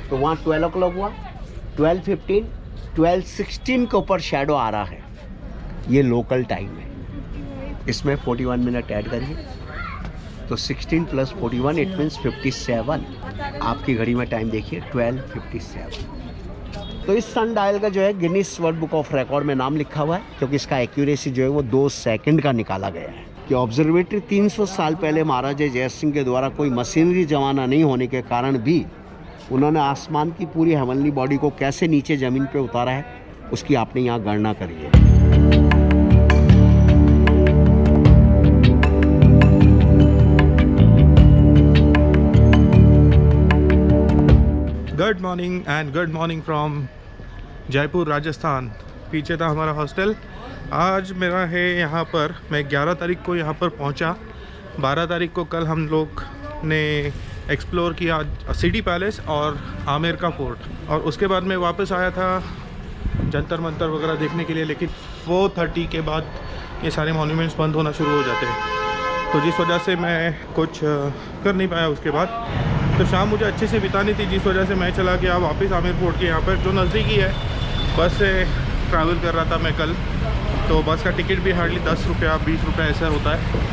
तो वहाँ 12 o'clock हुआ, 12:15, 12:16 के ऊपर शेडो आ रहा है। ये लोकल टाइम है। इसमें 41 मिनट ऐड करिए तो 16 + 41 इट मीन्स 57। आपकी घड़ी में टाइम देखिए 12:57। तो इस सन डायल का जो है Guinness world book of record में नाम लिखा हुआ है, क्योंकि इसका एक्यूरेसी जो है वो 2 सेकंड का निकाला गया है। कि ऑब्जर्वेटरी 300 साल पहले महाराजा जय सिंह के द्वारा कोई मशीनरी जमाना नहीं होने के कारण भी उन्होंने आसमान की पूरी हेवनली बॉडी को कैसे नीचे ज़मीन पे उतारा है, उसकी आपने यहाँ गणना करी है। Good morning and good morning from Jaipur Rajasthan. पीछे था हमारा हॉस्टल। आज मेरा है यहाँ पर, मैं 11 तारीख को यहाँ पर पहुँचा। 12 तारीख को कल हम लोग ने एक्सप्लोर किया सिटी पैलेस और आमेर का फोर्ट, और उसके बाद मैं वापस आया था जंतर मंतर वगैरह देखने के लिए। लेकिन 4:30 के बाद ये सारे मॉन्यूमेंट्स बंद होना शुरू हो जाते हैं, तो जिस वजह से मैं कुछ कर नहीं पाया उसके बाद। तो शाम मुझे अच्छे से बितानी थी, जिस वजह से मैं चला गया वापस आमेर फोर्ट के यहाँ पर, जो नज़दीकी है। बस से ट्रैवल कर रहा था मैं कल, तो बस का टिकट भी हार्डली 10 रुपया 20 रुपये ऐसा होता है।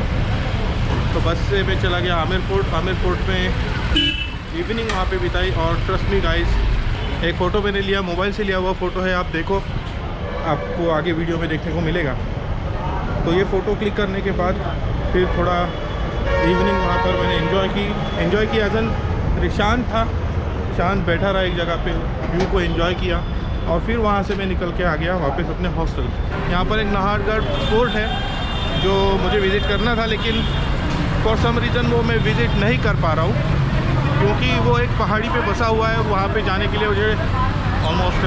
तो बस से मैं चला गया आमेर फोर्ट में इवनिंग वहाँ पे बिताई। और ट्रस्ट मी गाइस, एक फ़ोटो मैंने लिया, मोबाइल से लिया हुआ फ़ोटो है, आप देखो, आपको आगे वीडियो में देखने को मिलेगा। तो ये फ़ोटो क्लिक करने के बाद फिर थोड़ा इवनिंग वहाँ पर मैंने एंजॉय की एज एन शांत था, शांत बैठा रहा एक जगह पे, व्यू को एंजॉय किया। और फिर वहाँ से मैं निकल के आ गया वापस अपने हॉस्टल। यहाँ पर एक नाहरगढ़ फोर्ट है जो मुझे विज़िट करना था, लेकिन फॉर सम रीज़न वो मैं विज़िट नहीं कर पा रहा हूँ, क्योंकि वो एक पहाड़ी पे बसा हुआ है। और वहाँ पे जाने के लिए मुझे ऑलमोस्ट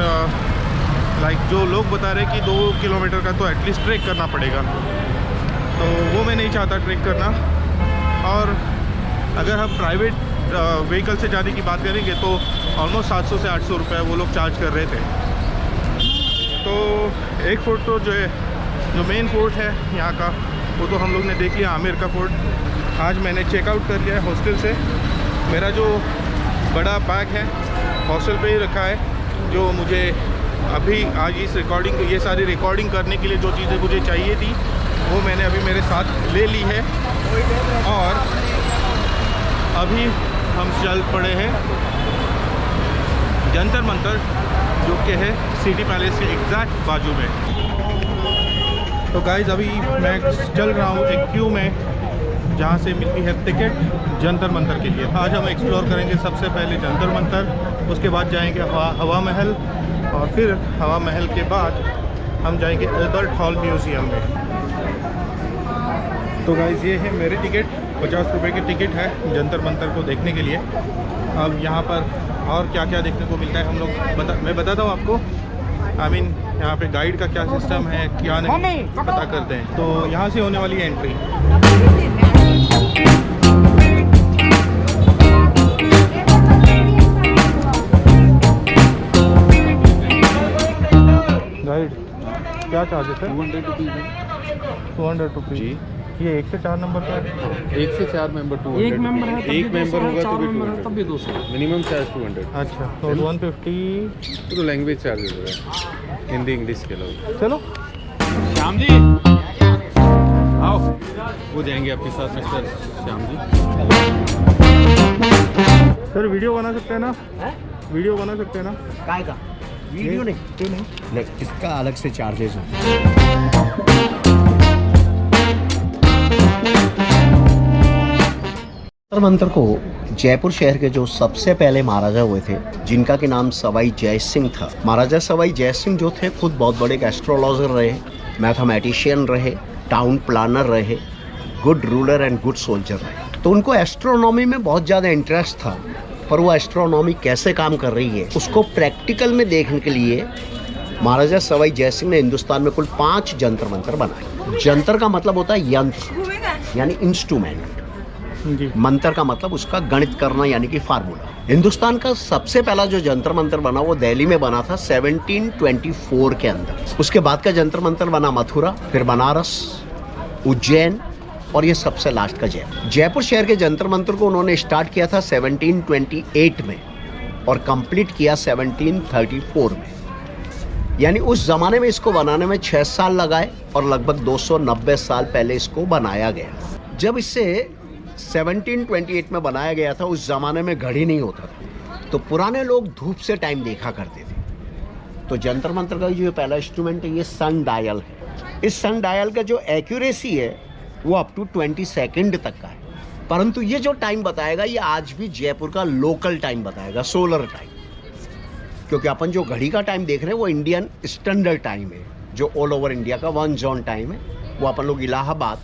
लाइक जो लोग बता रहे हैं कि 2 किलोमीटर का तो एटलीस्ट ट्रेक करना पड़ेगा, तो वो मैं नहीं चाहता ट्रेक करना। और अगर हम प्राइवेट व्हीकल से जाने की बात करेंगे तो ऑलमोस्ट 700 से 800 रुपये वो लोग चार्ज कर रहे थे। तो एक फोर्ट तो जो है, जो मेन फोर्ट है यहाँ का, वो तो हम लोग ने देख लिया, आमेर का फोर्ट। आज मैंने चेकआउट कर लिया है हॉस्टल से। मेरा जो बड़ा बैग है हॉस्टल पे ही रखा है, जो मुझे अभी आज इस ये सारी रिकॉर्डिंग करने के लिए जो चीज़ें मुझे चाहिए थी वो मैंने अभी मेरे साथ ले ली है। और अभी हम चल पड़े हैं जंतर मंतर, जो कि है सिटी पैलेस के एग्जैक्ट बाजू में। तो गाइस अभी मैं चल रहा हूँ एक क्यू में, जहाँ से मिलती है टिकट जंतर मंतर के लिए। आज हम एक्सप्लोर करेंगे सबसे पहले जंतर मंतर, उसके बाद जाएंगे हवा महल, और फिर हवा महल के बाद हम जाएंगे अल्बर्ट हॉल म्यूज़ियम में। तो गाइस ये है मेरी टिकट, 50 रुपये की टिकट है जंतर मंतर को देखने के लिए। अब यहाँ पर और क्या क्या देखने को मिलता है हम लोग मैं बताता हूँ आपको। यहाँ पे गाइड का क्या सिस्टम है, क्या नहीं, पता करते हैं। तो यहाँ से होने वाली है एंट्री। गाइड क्या चार्जेस है? 200 रुपीज़। 200 रुपीज़ जी। ये 1 से 4 नंबर का है? 1 से 4 मेंबर 200। एक मेंबर है, एक मेंबर होगा तो भी 200, तब भी 200 मिनिमम चार्ज 200। अच्छा, तो 150 तो लैंग्वेज चार्जेस है, हिंदी इंग्लिश के अलावा। चलो श्याम जी आओ, वो जाएंगे आपके साथ mister Shyam ji. Sir video बना सकते हैं ना? वीडियो बना सकते हैं ना? काय का वीडियो नहीं, इसका अलग से चार्जेस है। जंतर मंतर को जयपुर शहर के जो सबसे पहले महाराजा हुए थे, जिनका के नाम सवाई जय सिंह था। महाराजा सवाई जय सिंह जो थे खुद बहुत बड़े एस्ट्रोलॉजर रहे, मैथमेटिशियन रहे, टाउन प्लानर रहे, good ruler and good soldier रहे। तो उनको एस्ट्रोनॉमी में बहुत ज़्यादा इंटरेस्ट था, पर वो एस्ट्रोनॉमी कैसे काम कर रही है उसको प्रैक्टिकल में देखने के लिए महाराजा सवाई जय सिंह ने हिंदुस्तान में कुल 5 जंतर मंतर बनाए। जंतर का मतलब होता है यंत्र, यानी इंस्ट्रूमेंट। मंत्र का मतलब उसका गणित करना, यानी कि फार्मूला। हिंदुस्तान का सबसे पहला जो जंतर मंतर बना वो दिल्ली में बना था 1724 के अंदर। उसके बाद का जंतर मंतर बना मथुरा, फिर बनारस, उज्जैन, और ये सबसे लास्ट का जयपुर। जयपुर शहर के जंतर मंतर को उन्होंने स्टार्ट किया था 1728 में, और कंप्लीट किया 1734 में। यानी उस ज़माने में इसको बनाने में 6 साल लगाए और लगभग 290 साल पहले इसको बनाया गया। जब इसे 1728 में बनाया गया था, उस ज़माने में घड़ी नहीं होता था, तो पुराने लोग धूप से टाइम देखा करते थे। तो जंतर मंतर का जो पहला इंस्ट्रूमेंट है ये सन डायल है। इस सन डायल का जो एक्यूरेसी है वो अप टू 20 सेकंड तक का है, परंतु ये जो टाइम बताएगा ये आज भी जयपुर का लोकल टाइम बताएगा, सोलर टाइम। क्योंकि अपन जो घड़ी का टाइम देख रहे हैं वो इंडियन स्टैंडर्ड टाइम है, जो ऑल ओवर इंडिया का 1 जोन टाइम है। वो अपन लोग इलाहाबाद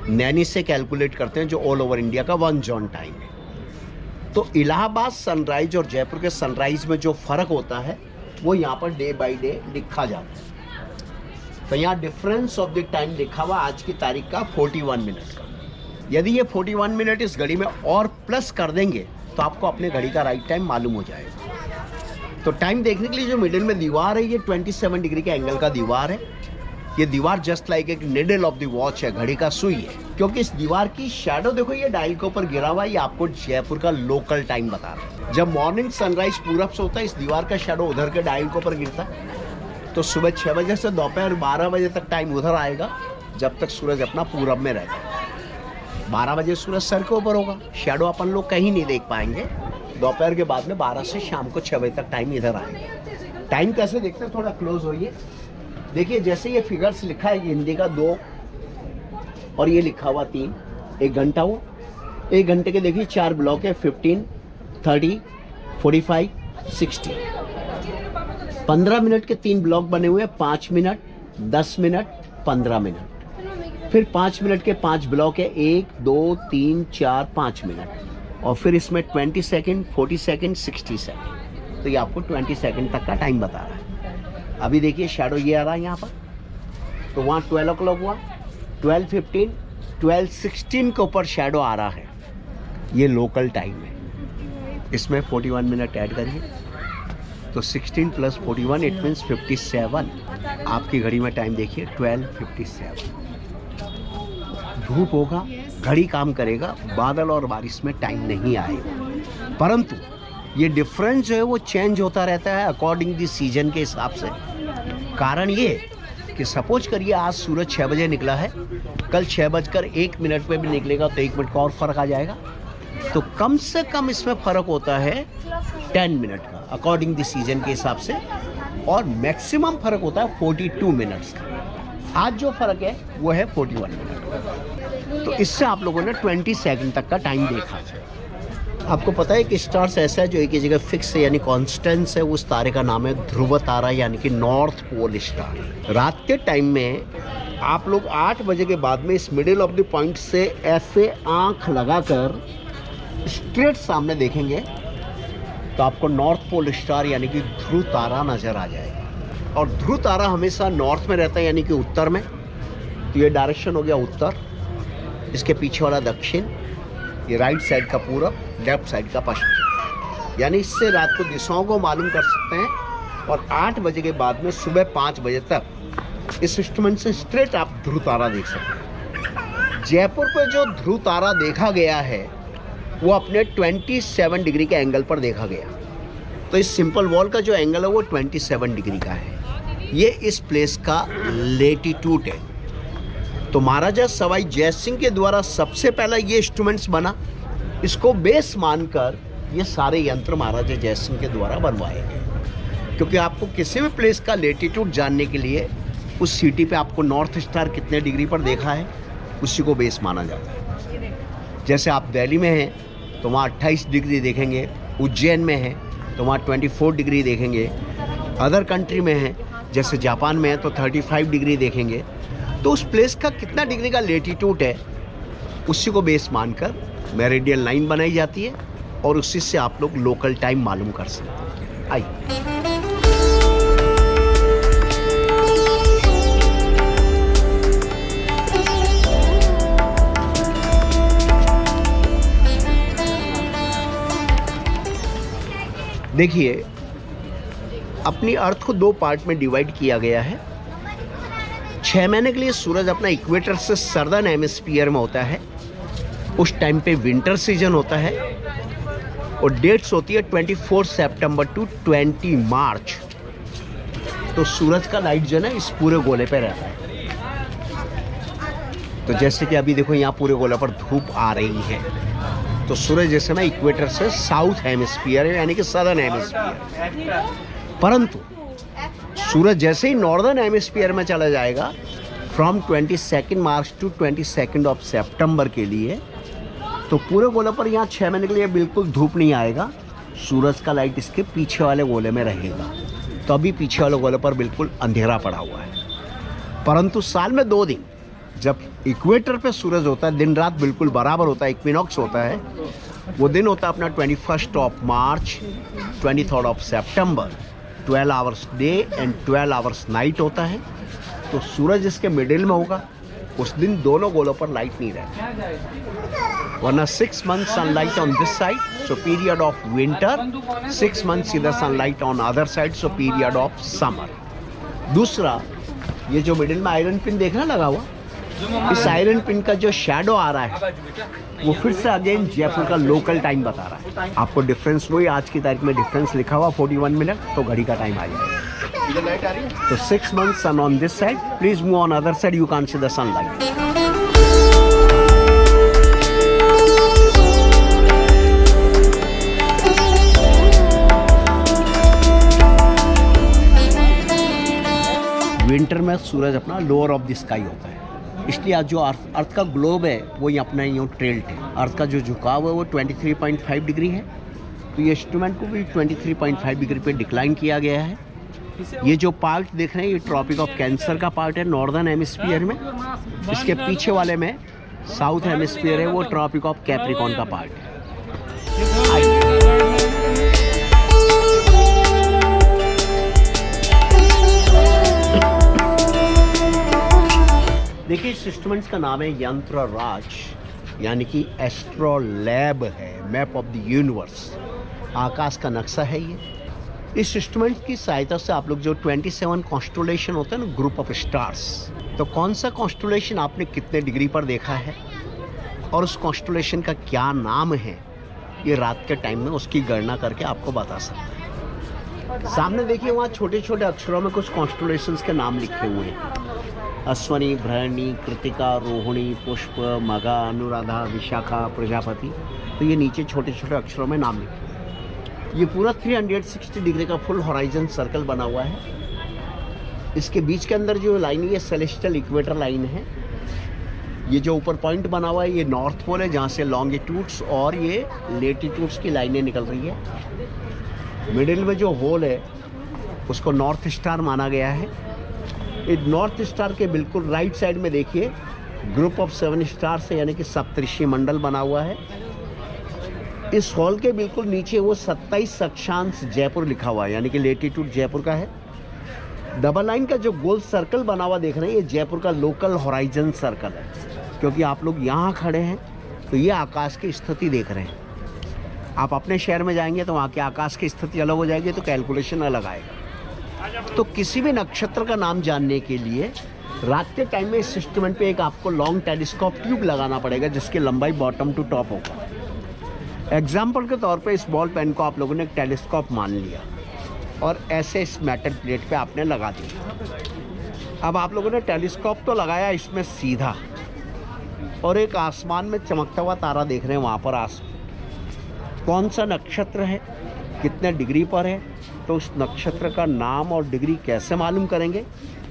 नैनी से कैलकुलेट करते हैं, जो ऑल ओवर इंडिया का 1 जोन टाइम है। तो इलाहाबाद सनराइज और जयपुर के सनराइज में जो फ़र्क होता है वो यहाँ पर डे बाय डे लिखा जाता है। तो यहाँ डिफरेंस ऑफ द टाइम लिखा हुआ आज की तारीख का 41 मिनट का। यदि ये 41 मिनट इस घड़ी में और प्लस कर देंगे तो आपको अपने घड़ी का राइट टाइम मालूम हो जाएगा। तो टाइम देखने के लिए जो मिडिल में दीवार है ये 27 डिग्री के एंगल का दीवार है। ये दीवार जस्ट लाइक एक निडल ऑफ द वॉच है, घड़ी का सुई है। क्योंकि इस दीवार की शैडो देखो, ये डायल के ऊपर गिरा हुआ है, ये आपको जयपुर का लोकल टाइम बता रहा है। जब मॉर्निंग सनराइज पूरब से होता है, इस दीवार का शैडो उधर के डायल के ऊपर गिरता है। तो सुबह 6 बजे से दोपहर 12 बजे तक टाइम उधर आएगा, जब तक सूरज अपना पूरब में रहता है। 12 बजे सूरज सर के ऊपर होगा, शैडो अपन लोग कहीं नहीं देख पाएंगे। दोपहर के बाद में 12 से शाम को 6 बजे तक टाइम इधर आएगा। टाइम कैसे देखते हैं, थोड़ा क्लोज होइए। देखिए जैसे ये फिगर्स लिखा है, हिंदी का 2 और ये लिखा हुआ 3, 1 घंटा हुआ। 1 घंटे के देखिए 4 ब्लॉक है, 15, 30, 45, 60। 15 मिनट के 3 ब्लॉक बने हुए हैं, 5 मिनट, 10 मिनट, 15 मिनट। फिर 5 मिनट के 5 ब्लॉक है, 1, 2, 3, 4, 5 मिनट। और फिर इसमें 20 सेकेंड, 40 सेकेंड, 60 सेकेंड। तो ये आपको 20 सेकेंड तक का टाइम बता रहा है। अभी देखिए शैडो ये आ रहा है यहाँ पर, तो वहाँ 12 o'clock हुआ, 12:15, 12:16 के ऊपर शैडो आ रहा है। ये लोकल टाइम है। इसमें 41 मिनट ऐड करिए तो 16 + 41 इट मीन्स 57। आपकी घड़ी में टाइम देखिए 12:57। धूप होगा, घड़ी काम करेगा, बादल और बारिश में टाइम नहीं आएगा, परंतु ये डिफरेंस जो है वो चेंज होता रहता है अकॉर्डिंग दी सीजन के हिसाब से। कारण ये कि सपोज करिए आज सूरज 6 बजे निकला है, कल 6:01 पे भी निकलेगा तो 1 मिनट का और फ़र्क आ जाएगा। तो कम से कम इसमें फ़र्क होता है 10 मिनट का अकॉर्डिंग दी सीजन के हिसाब से, और मैक्सिमम फ़र्क होता है 42 मिनट्स का। आज जो फ़र्क है वो है 41 मिनट। तो इससे आप लोगों ने 20 सेकंड तक का टाइम देखा। आपको पता है कि स्टार्स ऐसा है जो एक ही जगह फिक्स है, यानी कॉन्स्टेंस है। उस तारे का नाम है ध्रुव तारा, यानी कि नॉर्थ पोल स्टार। रात के टाइम में आप लोग 8 बजे के बाद में इस मिडिल ऑफ द पॉइंट से ऐसे आंख लगाकर स्ट्रेट सामने देखेंगे तो आपको नॉर्थ पोल स्टार यानी कि ध्रुव तारा नज़र आ जाएगा। और ध्रुव तारा हमेशा नॉर्थ में रहता है, यानी कि उत्तर में। तो ये डायरेक्शन हो गया उत्तर, इसके पीछे वाला दक्षिण, ये राइट साइड का पूरब, लेफ्ट साइड का पश्चिम। यानी इससे रात को दिशाओं को मालूम कर सकते हैं। और 8 बजे के बाद में सुबह 5 बजे तक इस इंस्ट्रूमेंट से स्ट्रेट आप ध्रुव तारा देख सकते हैं। जयपुर पर जो ध्रुव तारा देखा गया है वो अपने 27 डिग्री के एंगल पर देखा गया। तो इस सिंपल वॉल का जो एंगल है वो 27 डिग्री का है। ये इस प्लेस का लेटीट्यूड है। तो महाराजा सवाई जय सिंह के द्वारा सबसे पहला ये इंस्ट्रूमेंट्स बना। इसको बेस मानकर ये सारे यंत्र महाराजा जय सिंह के द्वारा बनवाए गए। क्योंकि आपको किसी भी प्लेस का लेटीट्यूड जानने के लिए उस सिटी पे आपको नॉर्थ स्टार कितने डिग्री पर देखा है उसी को बेस माना जाता है। जैसे आप दिल्ली में हैं तो वहाँ 28 डिग्री देखेंगे, उज्जैन में है तो वहाँ 24 डिग्री देखेंगे, अदर कंट्री में है जैसे जापान में है तो 35 डिग्री देखेंगे। तो उस प्लेस का कितना डिग्री का लेटीट्यूड है उसी को बेस मानकर मेरिडियन लाइन बनाई जाती है और उसी से आप लोग लोकल टाइम मालूम कर सकते हैं। आइए देखिए, अपनी अर्थ को 2 पार्ट में डिवाइड किया गया है। 6 महीने के लिए सूरज अपना इक्वेटर से सर्दर्न हेमिस्फीयर में होता है। उस टाइम पे विंटर सीजन होता है। और डेट्स होती है 24 सितंबर टू 20 मार्च। तो सूरज का लाइट जो है ना इस पूरे गोले पे रहता है। तो जैसे कि अभी देखो यहाँ पूरे गोले पर धूप आ रही है, तो सूरज जैसे ना इक्वेटर से साउथ हेमिस्फीयर है, यानी कि सदर्न हेमिस्फीयर। परंतु सूरज जैसे ही नॉर्दर्न हेमिस्फीयर में चला जाएगा फ्रॉम 22 मार्च टू 22 ऑफ सितंबर के लिए, तो पूरे गोले पर यहाँ 6 महीने के लिए बिल्कुल धूप नहीं आएगा। सूरज का लाइट इसके पीछे वाले गोले में रहेगा। तो अभी पीछे वाले गोले पर बिल्कुल अंधेरा पड़ा हुआ है। परंतु साल में 2 दिन जब इक्वेटर पे सूरज होता है, दिन रात बिल्कुल बराबर होता है, इक्विनॉक्स होता है। वो दिन होता है अपना 21 of March, 23 of September. 12 hours day and 12 hours night होता है। तो सूरज इसके मिडिल में होगा। उस दिन दोनों गोलों पर लाइट नहीं रहती, वरना 6 month sunlight on this side, so period of winter, 6 month सीधा sunlight on other side, so period of summer. दूसरा, ये जो मिडिल में आयरन पिन देखना लगा हुआ, इस आयरन पिन का जो शैडो आ रहा है वो फिर से अगेन जयपुर का लोकल टाइम बता रहा है। आपको डिफरेंस वही आज की तारीख में डिफरेंस लिखा हुआ 41 मिनट, तो घड़ी का टाइम आ जाएगा। तो 6 month sun on this side, please move on other side, you can see the sunlight. Winter में सूरज अपना लोअर ऑफ द स्काई होता है, इसलिए आज जो अर्थ का ग्लोब है वो ये अपना यूँ टिल्ट है। अर्थ का जो झुकाव है वो 23.5 डिग्री है। तो ये इंस्ट्रूमेंट को भी 23.5 डिग्री पे डिक्लाइन किया गया है। ये जो पार्ट देख रहे हैं ये ट्रॉपिक ऑफ कैंसर का पार्ट है नॉर्दर्न हेमिस्फीयर में। इसके पीछे वाले में साउथ हेमिस्फीयर है, वो ट्रॉपिक ऑफ कैप्रिकॉन का पार्ट है। देखिए इस इंस्ट्रूमेंट का नाम है यंत्र राज, यानी कि एस्ट्रोलैब है, मैप ऑफ द यूनिवर्स, आकाश का नक्शा है ये। इस इंस्ट्रूमेंट की सहायता से आप लोग जो 27 कॉन्स्टलेशन होते हैं ना, ग्रुप ऑफ स्टार्स, तो कौन सा कॉन्स्टलेशन आपने कितने डिग्री पर देखा है और उस कॉन्स्टलेशन का क्या नाम है, ये रात के टाइम में उसकी गणना करके आपको बता सकता है। सामने देखिए वहाँ छोटे छोटे अक्षरों में कुछ कॉन्स्टलेशंस के नाम लिखे हुए हैं। अश्वनी, भरणी, कृतिका, रोहिणी, पुष्प, मघा, अनुराधा, विशाखा, प्रजापति। तो ये नीचे छोटे छोटे अक्षरों में नाम लिखे। ये पूरा 360 डिग्री का फुल हॉराइजन सर्कल बना हुआ है। इसके बीच के अंदर जो लाइन है ये सेलेस्टियल इक्वेटर लाइन है। ये जो ऊपर पॉइंट बना हुआ है ये नॉर्थ पोल है, जहाँ से लॉन्गिट्यूड्स और ये लेटीट्यूड्स की लाइनें निकल रही है। मिडिल में जो होल है उसको नॉर्थ स्टार माना गया है। इस नॉर्थ स्टार के बिल्कुल राइट साइड में देखिए ग्रुप ऑफ 7 स्टार से, यानी कि सप्तऋषि मंडल बना हुआ है। इस हॉल के बिल्कुल नीचे वो 27 अक्षांश जयपुर लिखा हुआ है, यानी कि लेटीट्यूड जयपुर का है। डबल लाइन का जो गोल सर्कल बना हुआ देख रहे हैं ये जयपुर का लोकल हॉराइजन सर्कल है, क्योंकि आप लोग यहाँ खड़े हैं तो ये आकाश की स्थिति देख रहे हैं। आप अपने शहर में जाएंगे तो वहाँ के आकाश की स्थिति अलग हो जाएगी, तो कैलकुलेशन अलग आएगा। तो किसी भी नक्षत्र का नाम जानने के लिए रात के टाइम में इस इंस्ट्रूमेंट पे एक आपको लॉन्ग टेलीस्कोप ट्यूब लगाना पड़ेगा, जिसकी लंबाई बॉटम टू टॉप होगा। एग्जाम्पल के तौर पे इस बॉल पेन को आप लोगों ने एक टेलीस्कोप मान लिया और ऐसे इस मेटल प्लेट पे आपने लगा दिया। अब आप लोगों ने टेलीस्कोप तो लगाया इसमें सीधा, और एक आसमान में चमकता हुआ तारा देख रहे हैं वहाँ पर कौन सा नक्षत्र है, कितने डिग्री पर है, तो उस नक्षत्र का नाम और डिग्री कैसे मालूम करेंगे।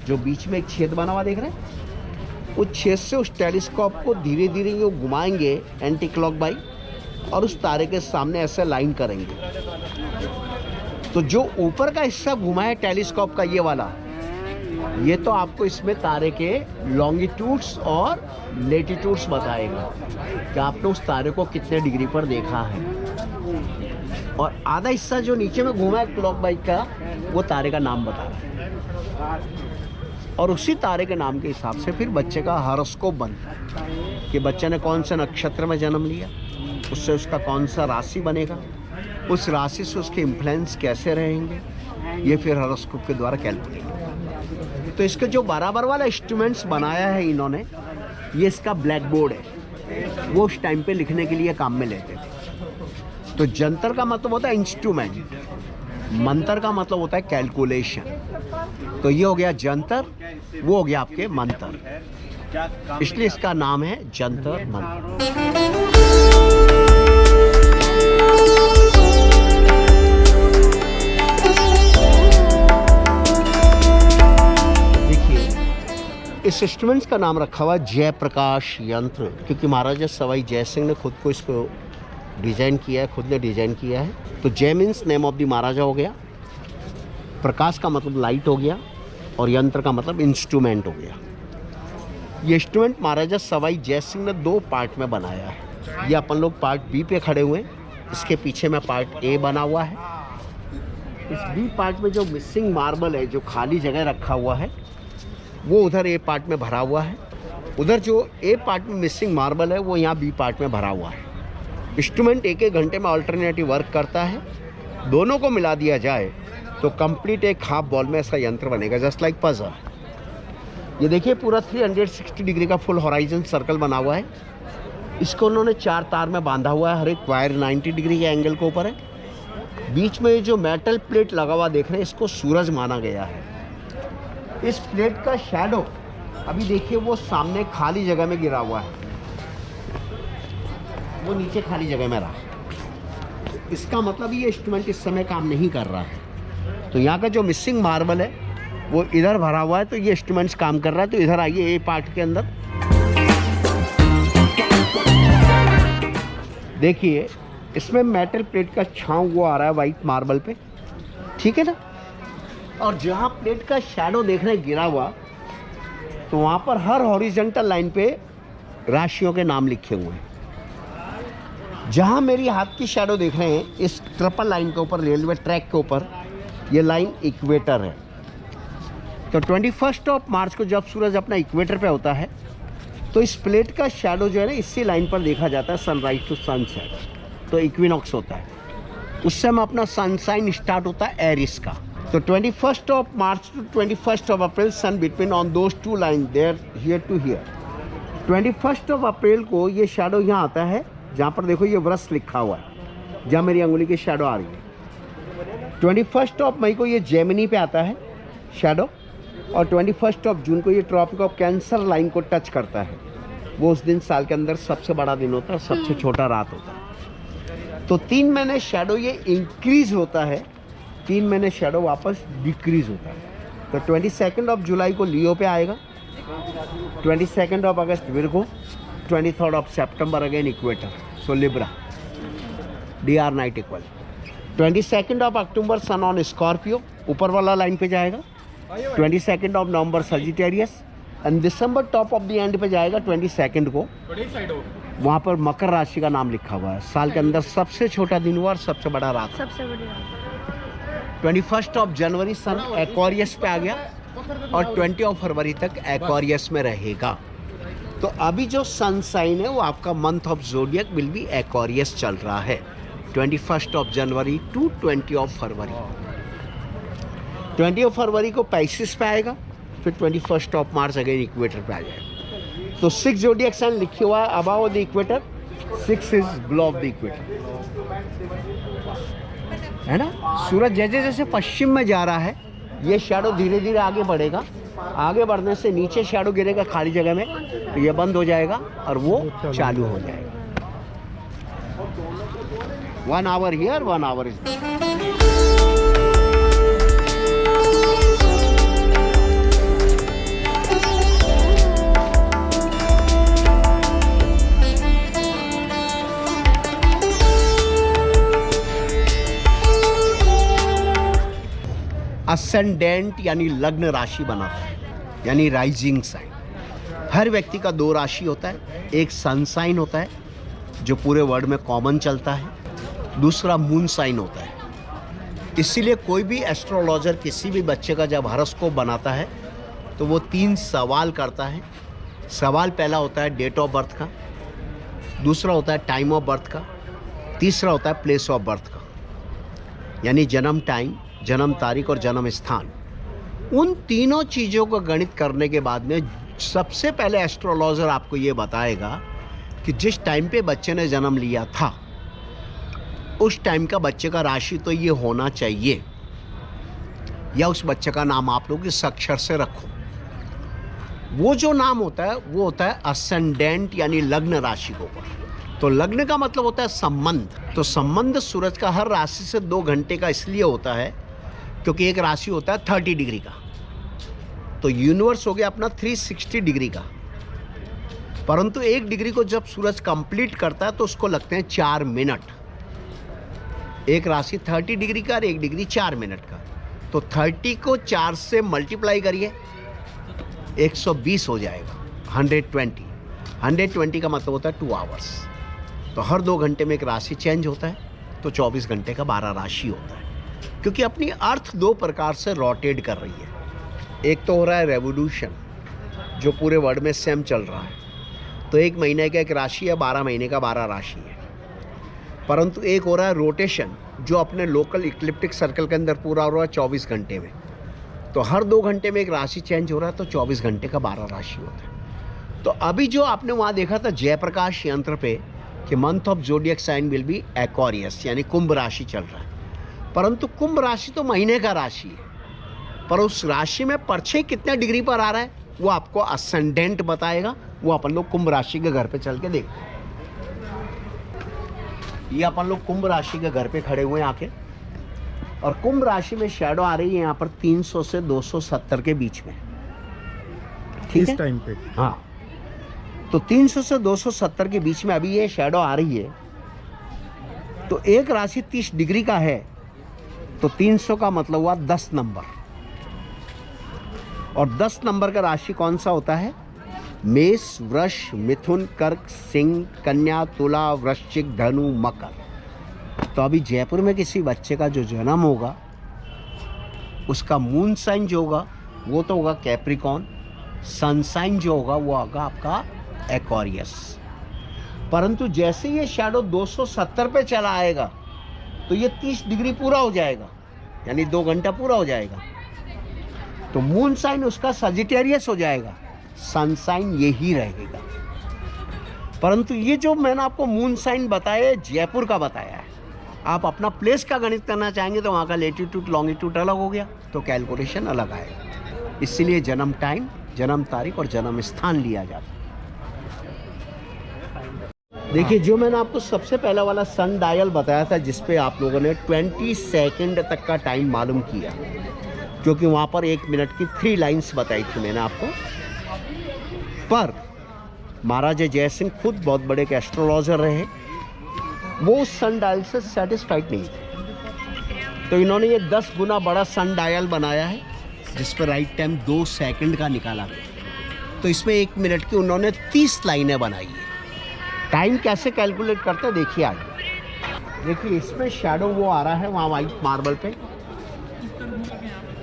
जो बीच में एक छेद बना हुआ देख रहे हैं, उस छेद से उस टेलीस्कोप को धीरे धीरे वो घुमाएंगे एंटी क्लॉक बाई, और उस तारे के सामने ऐसे लाइन करेंगे। तो जो ऊपर का हिस्सा घुमा है टेलीस्कोप का ये वाला, ये तो आपको इसमें तारे के लॉन्गिट्यूड्स और लेटीट्यूड्स बताएगा कि आपने उस तारे को कितने डिग्री पर देखा है। और आधा हिस्सा जो नीचे में घूमा है क्लॉक बाइक का, वो तारे का नाम बता रहा है। और उसी तारे के नाम के हिसाब से फिर बच्चे का हॉरोस्कोप बनता है कि बच्चे ने कौन से नक्षत्र में जन्म लिया, उससे उसका कौन सा राशि बनेगा, उस राशि से उसके इन्फ्लुएंस कैसे रहेंगे, ये फिर हॉरोस्कोप के द्वारा कैलकुलेट होगा। तो इसके जो बराबर वाला इंस्ट्रूमेंट्स बनाया है इन्होंने, ये इसका ब्लैक बोर्ड है, वो उस टाइम पे लिखने के लिए काम में लेते थे। तो जंतर का मतलब होता है इंस्ट्रूमेंट, मंतर का मतलब होता है कैलकुलेशन। तो ये हो गया जंतर, वो हो गया आपके मंतर, इसलिए इसका नाम है जंतर मंतर। देखिए इस इंस्ट्रूमेंट्स का नाम रखा हुआ जयप्रकाश यंत्र, क्योंकि महाराजा सवाई जय सिंह ने खुद को इसको डिजाइन किया है, खुद ने डिजाइन किया है। तो जय मीन्स नेम ऑफ द महाराजा हो गया, प्रकाश का मतलब लाइट हो गया, और यंत्र का मतलब इंस्ट्रूमेंट हो गया। ये इंस्ट्रूमेंट महाराजा सवाई जय सिंह ने 2 पार्ट में बनाया है। ये अपन लोग पार्ट बी पे खड़े हुए हैं, इसके पीछे में पार्ट ए बना हुआ है। इस बी पार्ट में जो मिसिंग मार्बल है, जो खाली जगह रखा हुआ है, वो उधर ए पार्ट में भरा हुआ है। उधर जो ए पार्ट में मिसिंग मार्बल है, वो यहाँ बी पार्ट में भरा हुआ है। इंस्ट्रूमेंट 1-1 घंटे में अल्टरनेटिव वर्क करता है। दोनों को मिला दिया जाए तो कंप्लीट एक हाफ बॉल में ऐसा यंत्र बनेगा, जस्ट लाइक पजल। ये देखिए पूरा 360 डिग्री का फुल हॉराइजन सर्कल बना हुआ है। इसको उन्होंने 4 तार में बांधा हुआ है, हर एक वायर 90 डिग्री के एंगल के ऊपर है। बीच में जो मेटल प्लेट लगा हुआ देख रहे हैं, इसको सूरज माना गया है। इस प्लेट का शैडो अभी देखिए वो सामने खाली जगह में गिरा हुआ है, वो नीचे खाली जगह में रहा। इसका मतलब ये इंस्ट्रूमेंट इस समय काम नहीं कर रहा है। तो यहाँ का जो मिसिंग मार्बल है वो इधर भरा हुआ है, तो ये इंस्ट्रूमेंट्स काम कर रहा है। तो इधर आइए ए पार्ट के अंदर, देखिए इसमें मेटल प्लेट का छांव वो आ रहा है वाइट मार्बल पे, ठीक है ना। और जहाँ प्लेट का शैडो देख रहे हैं गिरा हुआ, तो वहाँ पर हर हॉरिजॉन्टल लाइन पे राशियों के नाम लिखे हुए हैं। जहाँ मेरी हाथ की शैडो देख रहे हैं, इस ट्रिपल लाइन के ऊपर, रेलवे ट्रैक के ऊपर, ये लाइन इक्वेटर है। तो 21 मार्च को जब सूरज अपना इक्वेटर पे होता है, तो इस प्लेट का शैडो जो है ना, इसी लाइन पर देखा जाता है सनराइज टू सनसेट। तो इक्विनॉक्स होता है, उस समय अपना सनसाइन स्टार्ट होता है एरिस का। तो 21 March to 21 April sun between on those 2 line there here to here. 21 अप्रैल को ये शैडो यहाँ आता है, जहाँ पर देखो ये वृष लिखा हुआ है, जहाँ मेरी अंगुली की शैडो आ रही है। 21 मई को ये जेमिनी पे आता है शैडो, और 21 जून को ये ट्रॉपिक ऑफ कैंसर लाइन को टच करता है। वो उस दिन साल के अंदर सबसे बड़ा दिन होता है, सबसे छोटा रात होता है। तो 3 महीने शैडो ये इंक्रीज होता है, 3 महीने शैडो वापस डिक्रीज होता है। तो 22 जुलाई को लियो पे आएगा, 22 अगस्त विर्गो, 23 सितंबर again equator, so Libra, DR night equal. 22 अक्टूबर सन ऑन स्कॉर्पियो, ऊपर वाला लाइन पे जाएगा। 22 नवंबर सजिटेरियस, एंड दिसंबर टॉप ऑफ द एंड पे जाएगा 22 को। वहाँ पर मकर राशि का नाम लिखा हुआ है। साल के अंदर सबसे छोटा दिन हुआ और सबसे बड़ा रात, सबसे बढ़िया। 21 जनवरी सन एक्वेरियस पे आ गया, और 20 फरवरी तक एक्वेरियस में रहेगा। तो अभी जो सन साइन है वो आपका month of zodiac will be Aquarius चल रहा है, 21 जनवरी टू 20 फरवरी। 20 फरवरी को पाइसेस पे आएगा, फिर 21 मार्च अगेन इक्वेटर पे आ जाएगा। तो 6 ज़ोडिएक साइन लिखे हुआ है above the equator, 6 is below of the equator, है ना। सूरज जैसे जैसे पश्चिम में जा रहा है, ये शैडो धीरे धीरे आगे बढ़ेगा। आगे बढ़ने से नीचे शैडो गिरेगा खाली जगह में, तो ये बंद हो जाएगा और वो चालू हो जाएगा। 1 hour here, 1 hour is. Ascendant यानी लग्न राशि बनाता है, यानी राइजिंग साइन। हर व्यक्ति का 2 राशि होता है, एक सन साइन होता है जो पूरे वर्ल्ड में कॉमन चलता है, दूसरा मून साइन होता है। इसीलिए कोई भी एस्ट्रोलॉजर किसी भी बच्चे का जब हॉरोस्कोप बनाता है तो वो 3 सवाल करता है। सवाल पहला होता है डेट ऑफ बर्थ का, दूसरा होता है टाइम ऑफ बर्थ का, तीसरा होता है प्लेस ऑफ बर्थ का, यानी जन्म टाइम, जन्म तारीख और जन्म स्थान। उन तीनों चीज़ों को गणित करने के बाद में सबसे पहले एस्ट्रोलॉजर आपको ये बताएगा कि जिस टाइम पे बच्चे ने जन्म लिया था उस टाइम का बच्चे का राशि तो ये होना चाहिए, या उस बच्चे का नाम आप लोग इस अक्षर से रखो। वो जो नाम होता है वो होता है असेंडेंट यानी लग्न राशि के ऊपर। तो लग्न का मतलब होता है संबंध। तो संबंध सूरज का हर राशि से 2 घंटे का इसलिए होता है क्योंकि एक राशि होता है 30 डिग्री का, तो यूनिवर्स हो गया अपना 360 डिग्री का। परंतु 1 डिग्री को जब सूरज कंप्लीट करता है तो उसको लगते हैं 4 मिनट। एक राशि 30 डिग्री का और 1 डिग्री 4 मिनट का, तो 30 को 4 से मल्टीप्लाई करिए, 120 हो जाएगा। 120 का मतलब होता है 2 आवर्स। तो हर 2 घंटे में एक राशि चेंज होता है, तो 24 घंटे का 12 राशि होता है, क्योंकि अपनी अर्थ 2 प्रकार से रोटेट कर रही है। एक तो हो रहा है रेवोल्यूशन जो पूरे वर्ल्ड में सेम चल रहा है, तो 1 महीने का एक राशि है, 12 महीने का 12 राशि है। परंतु एक हो रहा है रोटेशन जो अपने लोकल इक्लिप्टिक सर्कल के अंदर पूरा हो रहा है 24 घंटे में। तो हर 2 घंटे में एक राशि चेंज हो रहा है, तो 24 घंटे का 12 राशि होता है। तो अभी जो आपने वहाँ देखा था जयप्रकाश यंत्र पे कि month of zodiac sign will be Aquarius, यानी कुंभ राशि चल रहा है। परंतु कुंभ राशि तो महीने का राशि है, पर उस राशि में परछाई कितने डिग्री पर आ रहा है वो आपको असेंडेंट बताएगा। वो अपन लोग कुंभ राशि के घर पे चल के देखते हैं। ये अपन लोग कुंभ राशि के घर पे खड़े हुए हैं आके, और कुंभ राशि में शैडो आ रही है यहाँ पर 300 से 270 के बीच में, ठीक है? इस टाइम पे हाँ, तो 300 से 270 के बीच में अभी ये शैडो आ रही है। तो एक राशि 30 डिग्री का है, तो 300 का मतलब हुआ 10 नंबर, और 10 नंबर का राशि कौन सा होता है? मेष, वृष, मिथुन, कर्क, सिंह, कन्या, तुला, वृश्चिक, धनु, मकर। तो अभी जयपुर में किसी बच्चे का जो जन्म होगा उसका मून साइन जो होगा वो तो होगा कैप्रिकॉन, सन साइन जो होगा वो होगा आपका एक्वेरियस। परंतु जैसे ये शैडो 270 पे चला आएगा तो ये 30 डिग्री पूरा हो जाएगा, यानी 2 घंटा पूरा हो जाएगा। तो मून साइन उसका सजिटेरियस हो जाएगा, सन साइन यही रहेगा। परंतु ये जो मैंने आपको मून साइन बताया जयपुर का बताया है, आप अपना प्लेस का गणित करना चाहेंगे तो वहाँ का लेटीट्यूड लॉन्गिट्यूड अलग हो गया, तो कैलकुलेशन अलग आएगा। इसीलिए जन्म टाइम, जन्म तारीख और जन्म स्थान लिया जाता है। देखिए, जो मैंने आपको सबसे पहला वाला सन डायल बताया था जिसपे आप लोगों ने 20 सेकंड तक का टाइम मालूम किया, क्योंकि वहाँ पर 1 मिनट की 3 लाइन्स बताई थी मैंने आपको। पर महाराजा जयसिंह खुद बहुत बड़े एक एस्ट्रोलॉजर रहे, वो उस सन डायल से सेटिस्फाइड नहीं थे, तो इन्होंने ये 10 गुना बड़ा सन डायल बनाया है जिस पर राइट टाइम 2 सेकंड का निकाला गया। तो इसमें 1 मिनट की उन्होंने 30 लाइनें बनाई है। टाइम कैसे कैलकुलेट करते हैं देखिए आगे। देखिए, इसमें शैडो वो आ रहा है वहाँ वाइट मार्बल पे,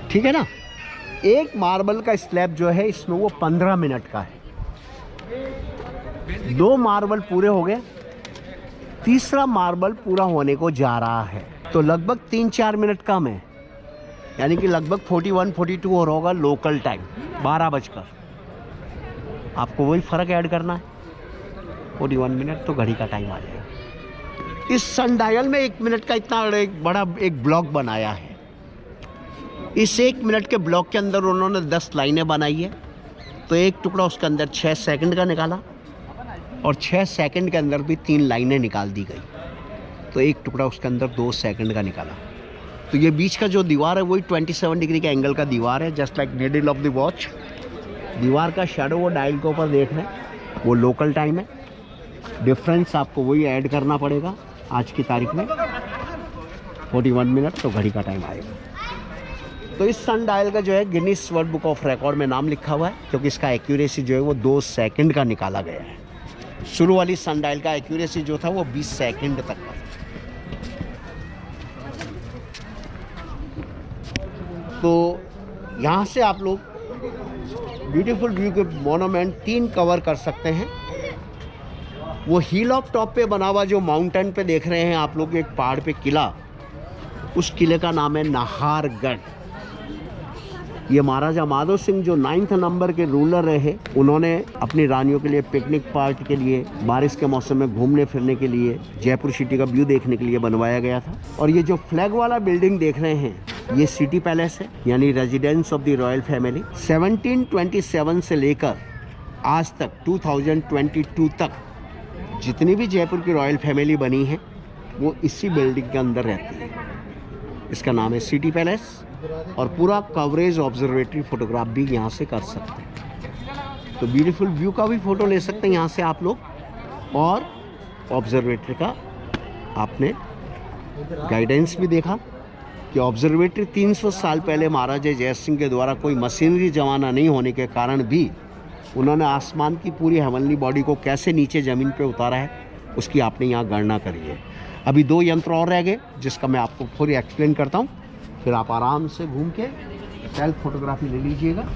ठीक है ना? एक मार्बल का स्लैब जो है इसमें वो 15 मिनट का है। 2 मार्बल पूरे हो गए, तीसरा मार्बल पूरा होने को जा रहा है, तो लगभग 3-4 मिनट कम है, यानी कि लगभग 41-42 और होगा लोकल टाइम 12 बजकर। आपको वही फ़र्क ऐड करना है, 41 मिनट, तो घड़ी का टाइम आ जाएगा। इस सन डायल में 1 मिनट का इतना बड़ा एक ब्लॉक बनाया है। इस 1 मिनट के ब्लॉक के अंदर उन्होंने 10 लाइनें बनाई है, तो एक टुकड़ा उसके अंदर 6 सेकंड का निकाला, और 6 सेकंड के अंदर भी 3 लाइनें निकाल दी गई, तो एक टुकड़ा उसके अंदर 2 सेकंड का निकाला। तो ये बीच का जो दीवार है वही 27 डिग्री का एंगल का दीवार है, just like needle of the watch. दीवार का शैडो वो डायल के ऊपर देख रहे हैं, वो लोकल टाइम है। डिफरेंस आपको वही ऐड करना पड़ेगा आज की तारीख में, 41 मिनट, तो घड़ी का टाइम आएगा। तो इस सन डायल का जो है Guinness world book of record में नाम लिखा हुआ है, क्योंकि इसका एक्यूरेसी जो है वो 2 सेकंड का निकाला गया है। शुरू वाली सन डायल का एक्यूरेसी जो था वो 20 सेकंड तक का। तो यहाँ से आप लोग ब्यूटीफुल व्यू के मोनूमेंट 3 कवर कर सकते हैं। वो हिल ऑफ टॉप पे बना हुआ जो माउंटेन पे देख रहे हैं आप लोग, एक पहाड़ पे किला, उस किले का नाम है नाहरगढ़। ये महाराजा माधव सिंह जो 9th नंबर के रूलर रहे, उन्होंने अपनी रानियों के लिए पिकनिक पार्टी के लिए, बारिश के मौसम में घूमने फिरने के लिए, जयपुर सिटी का व्यू देखने के लिए बनवाया गया था। और ये जो फ्लैग वाला बिल्डिंग देख रहे हैं, ये सिटी पैलेस है, यानी residence of the royal family. 1727 से लेकर आज तक 2022 तक जितनी भी जयपुर की रॉयल फैमिली बनी है वो इसी बिल्डिंग के अंदर रहती है। इसका नाम है सिटी पैलेस और पूरा कवरेज ऑब्जर्वेटरी फोटोग्राफ भी यहाँ से कर सकते हैं। तो ब्यूटीफुल व्यू का भी फ़ोटो ले सकते हैं यहाँ से आप लोग, और ऑब्जर्वेटरी का आपने गाइडेंस भी देखा कि ऑब्जर्वेटरी 300 साल पहले महाराजा जय सिंह के द्वारा कोई मशीनरी जमाना नहीं होने के कारण भी उन्होंने आसमान की पूरी हेवनली बॉडी को कैसे नीचे ज़मीन पे उतारा है, उसकी आपने यहाँ गणना करी है। अभी 2 यंत्र और रह गए जिसका मैं आपको पूरी एक्सप्लेन करता हूँ, फिर आप आराम से घूम के सेल्फ फोटोग्राफी ले लीजिएगा।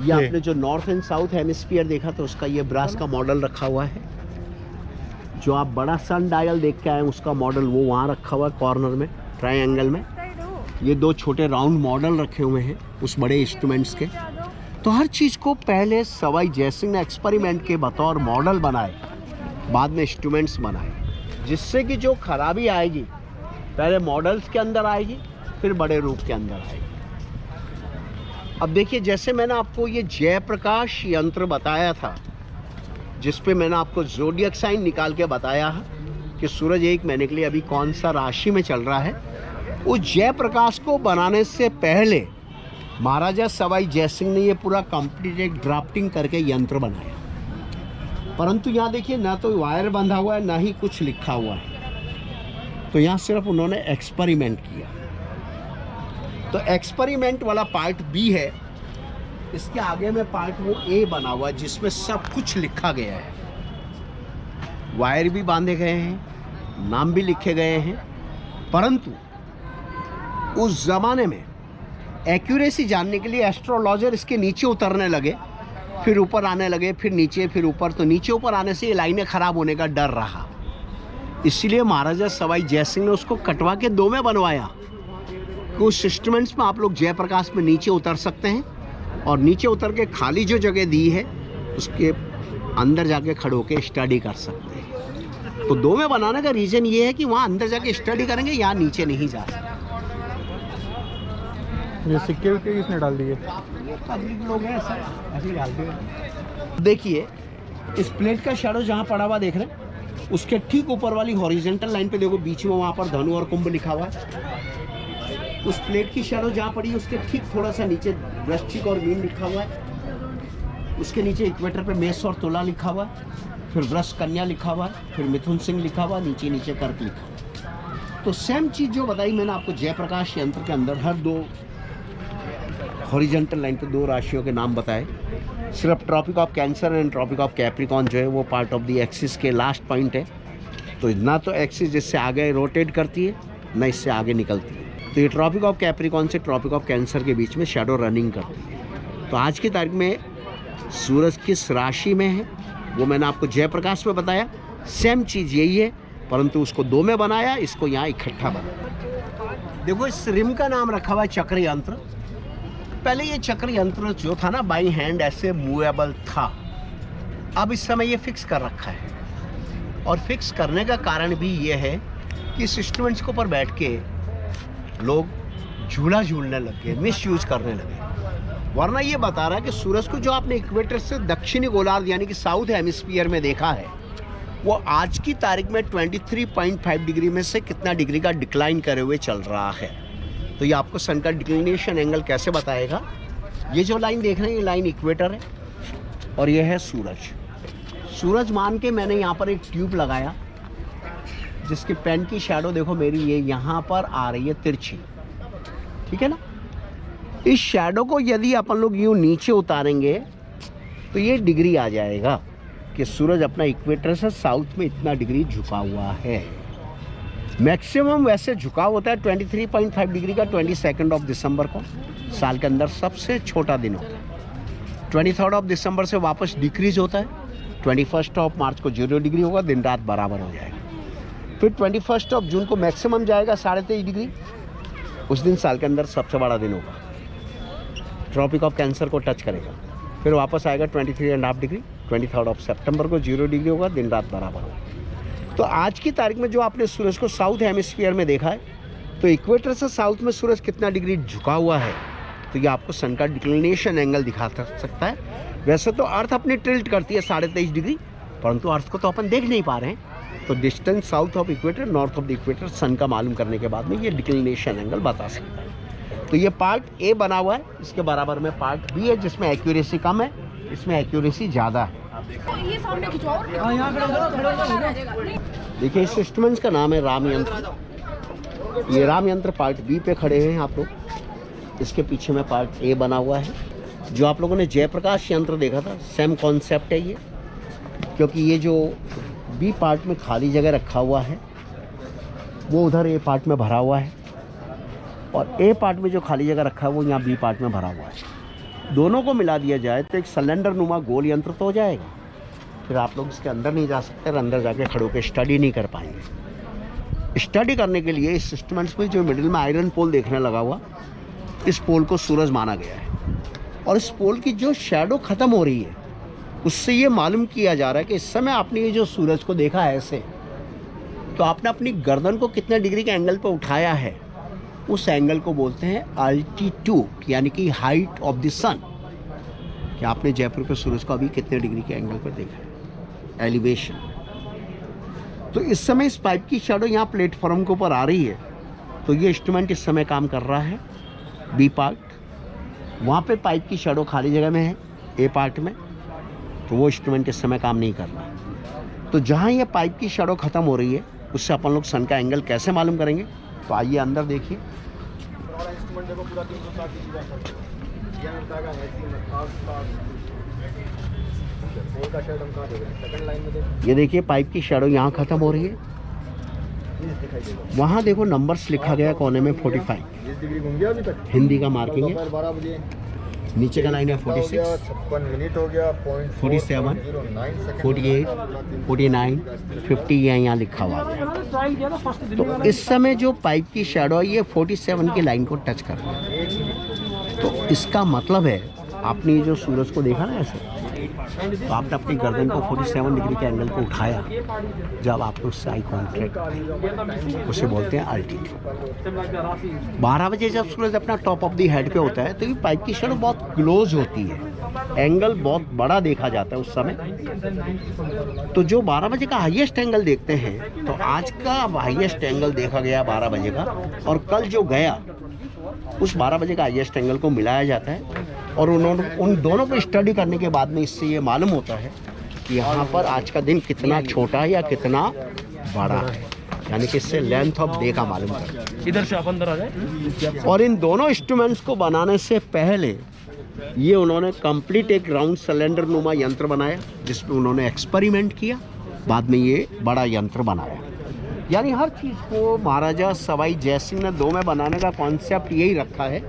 ये आपने जो नॉर्थ एंड साउथ हेमिस्फीयर देखा तो उसका ये ब्रास का मॉडल रखा हुआ है। जो आप बड़ा सन डायल देख के आए उसका मॉडल वो वहाँ रखा हुआ है कॉर्नर में ट्रायंगल में। ये 2 छोटे राउंड मॉडल रखे हुए हैं उस बड़े इंस्ट्रूमेंट्स के। तो हर चीज़ को पहले सवाई जयसिंह ने एक्सपेरिमेंट के बतौर मॉडल बनाए, बाद में इंस्ट्रूमेंट्स बनाए, जिससे कि जो खराबी आएगी पहले मॉडल्स के अंदर आएगी, फिर बड़े रूप के अंदर आएगी। अब देखिए, जैसे मैंने आपको ये जयप्रकाश यंत्र बताया था, जिस पे मैंने आपको ज़ोडिएक साइन निकाल के बताया कि सूरज 1 महीने के लिए अभी कौन सा राशि में चल रहा है, उस जयप्रकाश को बनाने से पहले महाराजा सवाई जयसिंह ने ये पूरा कंप्लीट एक ड्राफ्टिंग करके यंत्र बनाया। परंतु यहाँ देखिए, ना तो वायर बंधा हुआ है, ना ही कुछ लिखा हुआ है। तो यहाँ सिर्फ उन्होंने एक्सपेरिमेंट किया। तो एक्सपेरिमेंट वाला पार्ट बी है, इसके आगे में पार्ट वो ए बना हुआ है जिसमें सब कुछ लिखा गया है। वायर भी बांधे गए हैं, नाम भी लिखे गए हैं। परंतु उस ज़माने में एक्यूरेसी जानने के लिए एस्ट्रोलॉजर इसके नीचे उतरने लगे, फिर ऊपर आने लगे, फिर नीचे, फिर ऊपर। तो नीचे ऊपर आने से ये लाइनें ख़राब होने का डर रहा, इसलिए महाराजा सवाई जयसिंह ने उसको कटवा के 2 में बनवाया कि उस इंस्ट्रूमेंट्स में आप लोग जयप्रकाश में नीचे उतर सकते हैं, और नीचे उतर के खाली जो जगह दी है उसके अंदर जाके खड़े होकर स्टडी कर सकते हैं। तो 2 में बनाने का रीज़न ये है कि वहाँ अंदर जाके स्टडी करेंगे, यहाँ नीचे नहीं जा सकते। ये सिक्योरिटी किसने डाल दी है? पब्लिक लोग हैं, ऐसे ही डाल दिए। देखिए, इस प्लेट का शैडो जहाँ पड़ा हुआ देख रहे हैं, उसके ठीक ऊपर वाली हॉरिजॉन्टल लाइन पे देखो, बीच में वहाँ पर धनु और कुंभ लिखा हुआ है। उस प्लेट की शैडो जहाँ पड़ी है उसके ठीक थोड़ा सा नीचे वृश्चिक और मीन लिखा हुआ है। उसके नीचे इक्वेटर पे मेष और तुला लिखा हुआ है, फिर वृष कन्या लिखा हुआ है, फिर मिथुन सिंह लिखा हुआ, नीचे नीचे कर्क लिखा हुआ। तो सेम चीज़ जो बताई मैंने आपको जयप्रकाश यंत्र के अंदर, हर 2 हॉरिजॉन्टल लाइन पे 2 राशियों के नाम बताए। सिर्फ Tropic of Cancer and Tropic of Capricorn जो है वो पार्ट ऑफ द एक्सिस के लास्ट पॉइंट है। तो ना तो एक्सिस जिससे आगे रोटेट करती है, ना इससे आगे निकलती है। तो ये ट्रॉपिक ऑफ कैप्रिकॉन से ट्रॉपिक ऑफ कैंसर के बीच में शैडो रनिंग करती है। तो आज की तारीख में सूरज किस राशि में है वो मैंने आपको जयप्रकाश में बताया। सेम चीज़ यही है, परंतु उसको 2 में बनाया, इसको यहाँ इकट्ठा बनाया। देखो, इस रिम का नाम रखा हुआ है चक्र यंत्र। पहले ये चक्र यंत्र जो था ना, बाई हैंड ऐसे मूवेबल था। अब इस समय ये फिक्स कर रखा है, और फिक्स करने का कारण भी ये है कि इस इंस्ट्रूमेंट्स के ऊपर बैठ के लोग झूला झूलने लग गए, मिस यूज करने लगे। वरना ये बता रहा है कि सूरज को जो आपने इक्वेटर से दक्षिणी गोलार्ध यानी कि साउथ हेमिस्फीयर में देखा है, वो आज की तारीख में 23.5 डिग्री में से कितना डिग्री का डिक्लाइन करे हुए चल रहा है। तो ये आपको सन का डिक्लिनेशन एंगल कैसे बताएगा? ये जो लाइन देख रहे हैं, ये लाइन इक्वेटर है और ये है सूरज। सूरज मान के मैंने यहाँ पर एक ट्यूब लगाया, जिसके पेन की शैडो देखो मेरी ये यहाँ पर आ रही है तिरछी, ठीक है ना। इस शैडो को यदि अपन लोग यूँ नीचे उतारेंगे तो ये डिग्री आ जाएगा कि सूरज अपना इक्वेटर से साउथ में इतना डिग्री झुका हुआ है। मैक्सिमम वैसे झुकाव होता है 23.5 डिग्री का 22 दिसंबर को, साल के अंदर सबसे छोटा दिन होता है। 23 दिसंबर से वापस डिक्रीज होता है। 21 मार्च को 0 डिग्री होगा, दिन रात बराबर हो जाएगा। फिर 21 जून को मैक्सिमम जाएगा 23.5 डिग्री, उस दिन साल के अंदर सबसे बड़ा दिन होगा, ट्रॉपिक ऑफ कैंसर को टच करेगा। फिर वापस आएगा 23.5 डिग्री, 23 सितंबर को 0 डिग्री होगा, दिन रात बराबर होगा। तो आज की तारीख में जो आपने सूरज को साउथ हेमिस्फीयर में देखा है, तो इक्वेटर से साउथ में सूरज कितना डिग्री झुका हुआ है, तो ये आपको सन का डिक्लिनेशन एंगल दिखा सकता है। वैसे तो अर्थ अपनी टिल्ट करती है 23.5 डिग्री, परंतु अर्थ को तो अपन देख नहीं पा रहे हैं। तो distance south of equator, north of the equator sun का मालूम करने के बाद में ये डिक्लिनेशन एंगल बता सकता है। तो ये पार्ट ए बना हुआ है, इसके बराबर में पार्ट बी है जिसमें एक्यूरेसी कम है, इसमें एक्यूरेसी ज़्यादा है। देखिए इस इंस्ट्रूमेंट्स का नाम है राम यंत्र। ये राम यंत्र पार्ट बी पे खड़े हैं आप लोग, इसके पीछे में पार्ट ए बना हुआ है। जो आप लोगों ने जयप्रकाश यंत्र देखा था, सेम कॉन्सेप्ट है ये, क्योंकि ये जो बी पार्ट में खाली जगह रखा हुआ है वो उधर ए पार्ट में भरा हुआ है, और ए पार्ट में जो खाली जगह रखा है वो यहाँ बी पार्ट में भरा हुआ है। दोनों को मिला दिया जाए तो एक सिलेंडर नुमा गोल यंत्र तो हो जाएगा। फिर आप लोग इसके अंदर नहीं जा सकते, और अंदर जाके खड़े होकर स्टडी नहीं कर पाएंगे। स्टडी करने के लिए इस इंस्ट्रूमेंट्स में जो मिडिल में आयरन पोल देखने लगा हुआ, इस पोल को सूरज माना गया है, और इस पोल की जो शैडो ख़त्म हो रही है उससे ये मालूम किया जा रहा है कि इस समय आपने ये जो सूरज को देखा है ऐसे, तो आपने अपनी गर्दन को कितने डिग्री के एंगल पर उठाया है, उस एंगल को बोलते हैं अल्टीट्यूड, यानी कि हाइट ऑफ द सन। कि आपने जयपुर के सूरज को अभी कितने डिग्री के एंगल पर देखा है, एलिवेशन। तो इस समय इस पाइप की शैडो यहाँ प्लेटफॉर्म के ऊपर आ रही है, तो ये इंस्ट्रूमेंट इस समय काम कर रहा है बी पार्ट। वहाँ पे पाइप की शैडो खाली जगह में है ए पार्ट में, तो वो इंस्ट्रूमेंट इस समय काम नहीं कर रहा। तो जहाँ ये पाइप की शैडो ख़त्म हो रही है उससे अपन लोग सन का एंगल कैसे मालूम करेंगे, तो आइए अंदर देखिए। ये देखिए पाइप की शैडो यहाँ ख़त्म हो रही है, वहाँ देखो नंबर्स लिखा गया कोने में 45, हिंदी का मार्किंग है। नीचे का लाइन है 46, 47, 48, 49, 50, यहाँ लिखा हुआ है। तो इस समय जो पाइप की शैडो है ये 47 की लाइन को टच कर रहा है। तो इसका मतलब है आपने ये जो सूरज को देखा ना ऐसे, तो आपने अपनी गर्दन को 47 डिग्री के एंगल को उठाया, जब आपने उससे आई कॉन्टैक्ट, उसे बोलते हैं अल्टीट्यूड। 12 बजे जब सूरज अपना टॉप ऑफ द हेड पे होता है तो ये पाइप की शैडो बहुत क्लोज होती है, एंगल बहुत बड़ा देखा जाता है उस समय। तो जो 12 बजे का हाईएस्ट एंगल देखते हैं, तो आज का हाईएस्ट एंगल देखा गया 12 बजे का, और कल जो गया उस 12 बजे का हाईएस्ट एंगल को मिलाया जाता है। और उन दोनों को स्टडी करने के बाद में इससे ये मालूम होता है कि यहाँ पर आज का दिन कितना छोटा है या कितना बड़ा है, यानी कि इससे लेंथ ऑफ डे का मालूम करता है। इधर से आप अंदर आ जाए। और इन दोनों इंस्ट्रूमेंट्स को बनाने से पहले ये उन्होंने कंप्लीट एक राउंड सिलेंडर नुमा यंत्र बनाया, जिसमें उन्होंने एक्सपेरिमेंट किया, बाद में ये बड़ा यंत्र बनाया। यानी हर चीज़ को महाराजा सवाई जय सिंह ने 2 में बनाने का कॉन्सेप्ट यही रखा है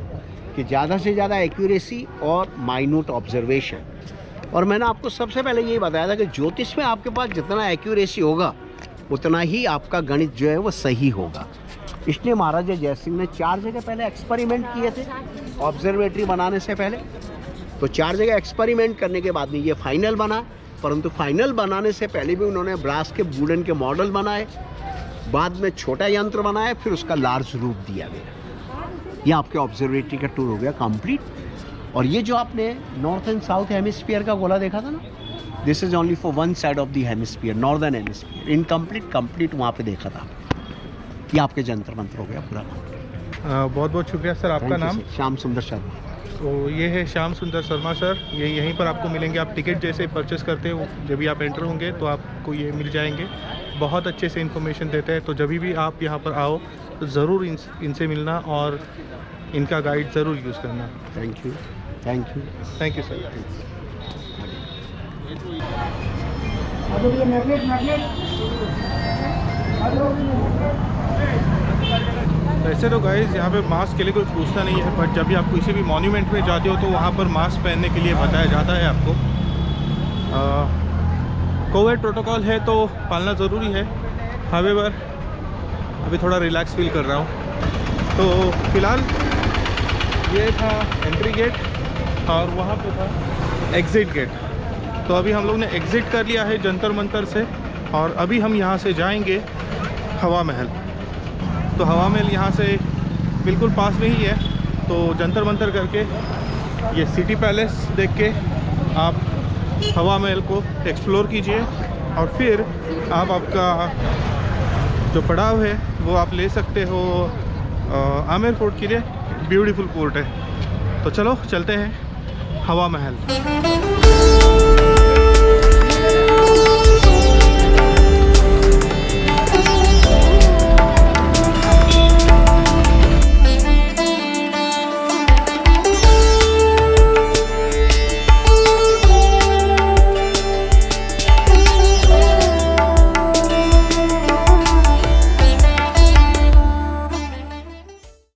कि ज़्यादा से ज़्यादा एक्यूरेसी और माइन्यूट ऑब्जर्वेशन। और मैंने आपको सबसे पहले यही बताया था कि ज्योतिष में आपके पास जितना एक्यूरेसी होगा उतना ही आपका गणित जो है वो सही होगा। इसलिए महाराजा जय सिंह ने 4 जगह पहले एक्सपेरिमेंट किए थे ऑब्जर्वेटरी बनाने से पहले। तो 4 जगह एक्सपेरिमेंट करने के बाद में ये फाइनल बना, परंतु फाइनल बनाने से पहले भी उन्होंने ब्रास के वुडन के मॉडल बनाए, बाद में छोटा यंत्र बनाया, फिर उसका लार्ज रूप दिया गया। ये आपके ऑब्जर्वेटरी का टूर हो गया कंप्लीट। और ये जो आपने नॉर्थ एंड साउथ हेमिस्फीयर का गोला देखा था ना, this is only for one side of the hemisphere, northern hemisphere. Incomplete complete वहाँ पे देखा था। ये आपके जंतर मंत्र हो गया पूरा। बहुत बहुत शुक्रिया सर। आपका नाम? श्याम सुंदर शर्मा। तो ये है श्याम सुंदर शर्मा सर, ये यहीं पर आपको मिलेंगे। आप टिकट जैसे परचेस करते हो, जब भी आप एंटर होंगे तो आपको ये मिल जाएंगे। बहुत अच्छे से इन्फॉर्मेशन देते हैं। तो जब भी आप यहाँ पर आओ तो ज़रूर इनसे मिलना और इनका गाइड ज़रूर यूज़ करना। Thank you, thank you, thank you sir. वैसे तो गाइस यहाँ पे मास्क के लिए कोई पूछता नहीं है, बट जब भी आप किसी भी मॉन्यूमेंट में जाते हो तो वहाँ पर मास्क पहनने के लिए बताया जाता है आपको। कोविड प्रोटोकॉल है तो पालना ज़रूरी है। हावेवर अभी थोड़ा रिलैक्स फील कर रहा हूँ। तो फ़िलहाल ये था एंट्री गेट और वहाँ पे था एग्ज़िट गेट। तो अभी हम लोग ने एग्ज़िट कर लिया है जंतर मंतर से और अभी हम यहाँ से जाएंगे हवा महल। तो हवा महल यहाँ से बिल्कुल पास में ही है। तो जंतर मंतर करके ये सिटी पैलेस देख के आप हवा महल को एक्सप्लोर कीजिए और फिर आप आपका जो पड़ाव है वो आप ले सकते हो आमेर फोर्ट के लिए। ब्यूटीफुल पोर्ट है। तो चलो चलते हैं हवा महल।